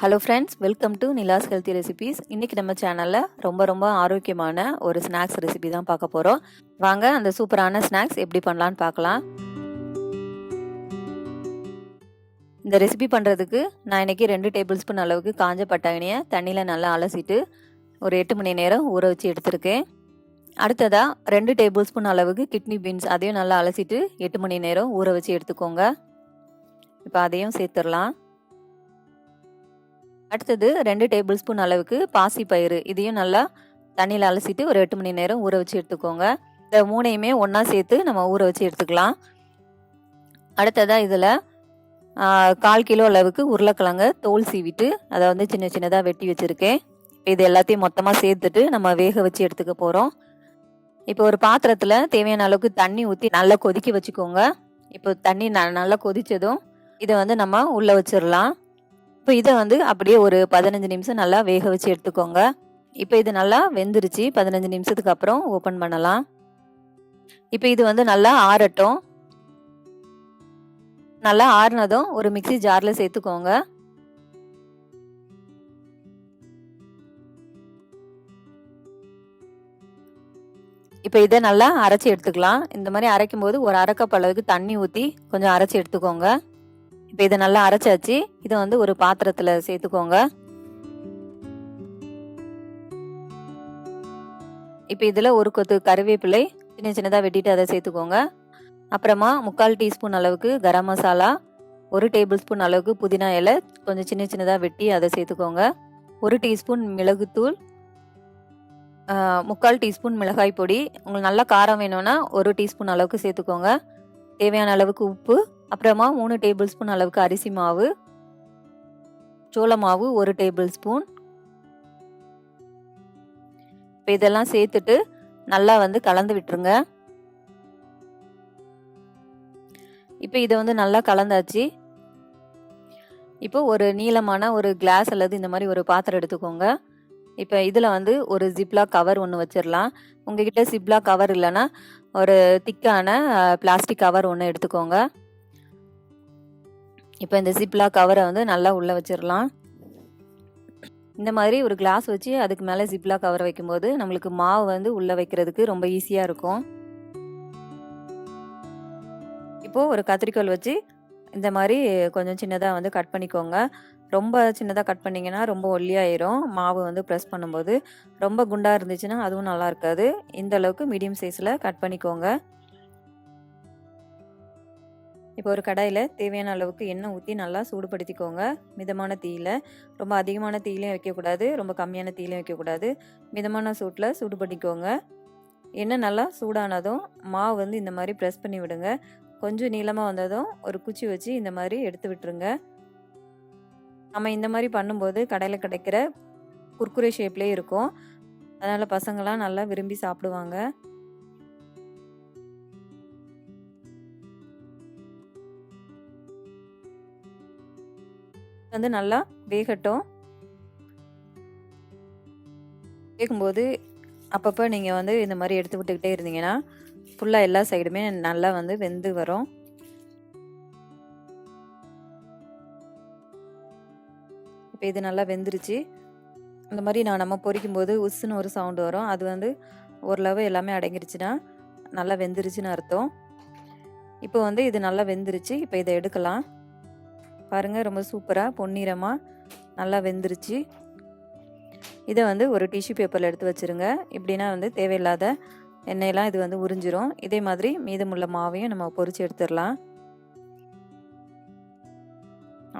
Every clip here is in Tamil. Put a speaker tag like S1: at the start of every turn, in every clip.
S1: Hello friends, welcome to Nila's healthy recipes. இன்றைக்கி நம்ம சேனலில் ரொம்ப ஆரோக்கியமான ஒரு ஸ்நாக்ஸ் ரெசிபி தான் பார்க்க போகிறோம். வாங்க அந்த சூப்பரான ஸ்நாக்ஸ் எப்படி பண்ணலான்னு பார்க்கலாம். இந்த ரெசிபி பண்ணுறதுக்கு நான் இன்றைக்கி 2 டேபிள் ஸ்பூன் அளவுக்கு காஞ்ச பட்டாணியை தண்ணியில் நல்லா அலசிட்டு ஒரு 8 மணி நேரம் ஊற வச்சு எடுத்திருக்கேன். அடுத்ததாக 2 டேபிள் ஸ்பூன் அளவுக்கு கிட்னி பீன்ஸ், அதையும் நல்லா அலசிட்டு 8 மணி நேரம் ஊற வச்சு எடுத்துக்கோங்க. இப்போ அதையும் சேர்த்துடலாம். அடுத்தது 2 டேபிள் ஸ்பூன் அளவுக்கு பாசி பயிறு, இதையும் நல்லா தண்ணியில் அலசிட்டு ஒரு 8 மணி நேரம் ஊற வச்சு எடுத்துக்கோங்க. இந்த 3ஐயுமே ஒன்றா சேர்த்து நம்ம ஊற வச்சு எடுத்துக்கலாம். அடுத்ததாக இதில் 1/4 கிலோ அளவுக்கு உருளைக்கிழங்கு தோல் சீவிட்டு அதை வந்து சின்ன சின்னதாக வெட்டி வச்சுருக்கேன். இது எல்லாத்தையும் மொத்தமாக சேர்த்துட்டு நம்ம வேக வச்சு எடுத்துக்க போகிறோம். இப்போ ஒரு பாத்திரத்தில் தேவையான அளவுக்கு தண்ணி ஊற்றி நல்லா கொதிக்க வச்சுக்கோங்க. இப்போ தண்ணி நல்லா கொதித்ததும் இதை வந்து நம்ம உள்ளே வச்சிடலாம். இப்போ இதை வந்து அப்படியே ஒரு 15 நிமிஷம் நல்லா வேக வச்சு எடுத்துக்கோங்க. இப்போ இது நல்லா வெந்துருச்சு. 15 நிமிஷத்துக்கு அப்புறம் ஓப்பன் பண்ணலாம். இப்போ இது வந்து நல்லா ஆறட்டும். நல்லா ஆறுனதும் ஒரு மிக்ஸி ஜாரில் சேர்த்துக்கோங்க. இப்போ இதை நல்லா அரைச்சி எடுத்துக்கலாம். இந்த மாதிரி அரைக்கும் போது ஒரு 1/2 கப் அளவுக்கு தண்ணி ஊற்றி கொஞ்சம் அரைச்சி எடுத்துக்கோங்க. இப்போ இதை நல்லா அரைச்சாச்சு. இதை வந்து ஒரு பாத்திரத்தில் சேர்த்துக்கோங்க. இப்போ இதில் ஒரு கொத்து கருவேப்பிலை சின்ன சின்னதாக வெட்டிட்டு அதை சேர்த்துக்கோங்க. அப்புறமா 3/4 டீஸ்பூன் அளவுக்கு கரம் மசாலா, 1 டேபிள் ஸ்பூன் அளவுக்கு புதினா இலை கொஞ்சம் சின்ன சின்னதாக வெட்டி அதை சேர்த்துக்கோங்க. 1 டீஸ்பூன் மிளகுத்தூள், 3/4 டீஸ்பூன் மிளகாய் பொடி, உங்களுக்கு நல்லா காரம் வேணும்னா 1 டீஸ்பூன் அளவுக்கு சேர்த்துக்கோங்க. தேவையான அளவுக்கு உப்பு, அப்புறமா 3 டேபிள் ஸ்பூன் அளவுக்கு அரிசி மாவு, சோள மாவு 1 டேபிள் ஸ்பூன். இப்போ இதெல்லாம் சேர்த்துட்டு நல்லா வந்து கலந்து விட்டுருங்க. இப்போ இதை வந்து நல்லா கலந்தாச்சு. இப்போ ஒரு நீளமான ஒரு கிளாஸ் அல்லது இந்த மாதிரி ஒரு பாத்திரம் எடுத்துக்கோங்க. இப்போ இதில் வந்து ஒரு ஜிப்லாக் கவர் ஒன்று வச்சிடலாம். உங்ககிட்ட ஜிப்லாக் கவர் இல்லைன்னா ஒரு திக்கான பிளாஸ்டிக் கவர் ஒன்று எடுத்துக்கோங்க. இப்போ இந்த ஜிப்லாக் கவரை வந்து நல்லா உள்ளே வச்சிடலாம். இந்த மாதிரி ஒரு கிளாஸ் வச்சு அதுக்கு மேலே ஜிப்லாக் கவர் வைக்கும்போது நம்மளுக்கு மாவு வந்து உள்ளே வைக்கிறதுக்கு ரொம்ப ஈஸியாக இருக்கும். இப்போது ஒரு கத்திரிக்கோல் வச்சு இந்த மாதிரி கொஞ்சம் சின்னதாக வந்து கட் பண்ணிக்கோங்க. ரொம்ப சின்னதாக கட் பண்ணிங்கன்னா ரொம்ப ஒல்லியாயிரும் மாவு வந்து ப்ரெஸ் பண்ணும்போது. ரொம்ப குண்டாக இருந்துச்சுன்னா அதுவும் நல்லா இருக்காது. இந்த அளவுக்கு மீடியம் சைஸில் கட் பண்ணிக்கோங்க. இப்போ ஒரு கடாயில் தேவையான அளவுக்கு எண்ணெய் ஊற்றி நல்லா சூடுபடுத்திக்கோங்க. மிதமான தீயில், ரொம்ப அதிகமான தீயிலையும் வைக்கக்கூடாது, ரொம்ப கம்மியான தீயிலையும் வைக்கக்கூடாது. மிதமான சூட்டில் சூடுபடுத்திக்கோங்க. எண்ணெய் நல்லா சூடானதும் மாவு வந்து இந்த மாதிரி ப்ரெஸ் பண்ணி விடுங்க. கொஞ்சம் நீளமாக வந்ததும் ஒரு குச்சி வச்சு இந்த மாதிரி எடுத்து விட்டுருங்க. நம்ம இந்த மாதிரி பண்ணும்போது கடையில் கிடைக்கிற குர்குரே ஷேப்லேயே இருக்கும். அதனால் பசங்களாம் நல்லா விரும்பி சாப்பிடுவாங்க. வந்து நல்லா வேகட்டும். வேகும்போது அப்பப்போ நீங்கள் வந்து இந்த மாதிரி எடுத்து விட்டுக்கிட்டே இருந்தீங்கன்னா ஃபுல்லாக எல்லா சைடுமே நல்லா வந்து வெந்து வரும். இப்போ இது நல்லா வெந்துருச்சு. இந்த மாதிரி நம்ம பொரிக்கும்போது உஸ்ஸுன்னு ஒரு சவுண்டு வரும். அது வந்து ஓரளவு எல்லாமே அடங்கிருச்சுன்னா நல்லா வெந்துருச்சுன்னு அர்த்தம். இப்போ வந்து இது நல்லா வெந்துருச்சு. இப்போ இதை எடுக்கலாம். பாருங்கள், ரொம்ப சூப்பராக பொன்னிறமாக நல்லா வெந்துருச்சு. இதை வந்து ஒரு டிஷ்யூ பேப்பரில் எடுத்து வச்சுருங்க. இப்படின்னா வந்து தேவையில்லாத எண்ணெயெல்லாம் இது வந்து உறிஞ்சிரும். இதே மாதிரி மீதமுள்ள மாவையும் நம்ம பொரிச்சு எடுத்துடலாம்.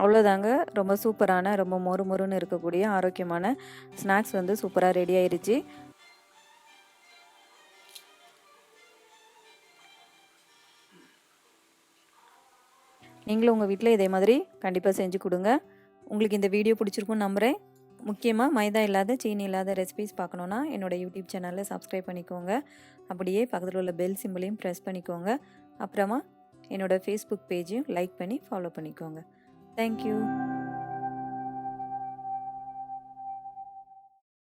S1: அவ்வளோதாங்க, ரொம்ப சூப்பரான ரொம்ப மொறுமொறுன்னு இருக்கக்கூடிய ஆரோக்கியமான ஸ்நாக்ஸ் வந்து சூப்பராக ரெடி ஆயிடுச்சு. நீங்களும் உங்கள் வீட்டில் இதே மாதிரி கண்டிப்பாக செஞ்சு கொடுங்க. உங்களுக்கு இந்த வீடியோ பிடிச்சிருக்குன்னு நம்புகிறேன். முக்கியமாக மைதா இல்லாத சீனி இல்லாத ரெசிபிஸ் பார்க்கணுன்னா என்னோடய யூடியூப் சேனலில் சப்ஸ்கிரைப் பண்ணிக்கோங்க. அப்படியே பக்கத்தில் உள்ள பெல் சிம்பிளையும் ப்ரெஸ் பண்ணிக்கோங்க. அப்புறமா என்னோடய ஃபேஸ்புக் பேஜையும் லைக் பண்ணி ஃபாலோ பண்ணிக்கோங்க. தேங்க்யூ.